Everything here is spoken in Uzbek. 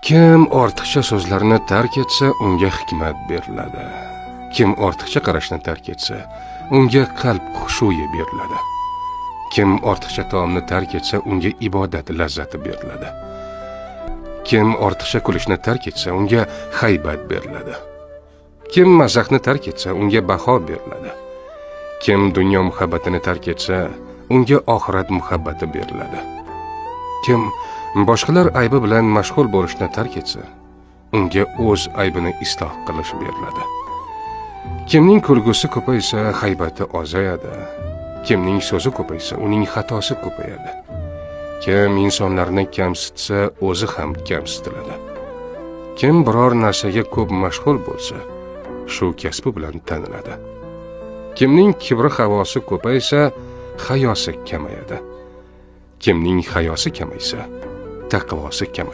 Kim ortiqcha so'zlarni tark etsa, unga hikmat beriladi. Kim ortiqcha qarashni tark etsa, unga qalb xushuyi beriladi. Kim ortiqcha taomni tark etsa, unga ibodat lazzati beriladi. Kim ortiqcha kulishni tark etsa, unga haybat beriladi. Kim mazaxni tark etsa, unga baho beriladi. Kim dunyo muhabbatini tark etsa, unga oxirat muhabbati beriladi. Kim boshqalar aybi bilan mashg'ul bo'lishni tark etsa, unga o'z aybini isloh qilish beriladi. Kimning kulgusi ko'paysa, haybati ozayadi. Kimning so'zi ko'paysa, uning xatosi ko'payadi. Kim insonlarni kamsitsa, o'zi ham kamsitiladi. Kim biror narsaga ko'p mashg'ul bo'lsa, shu kasbi bilan taniladi. Kimning kibri havosi ko'paysa, hayosi kamayadi. Kimning hayosi kamaysa, taqvosi kamayadi.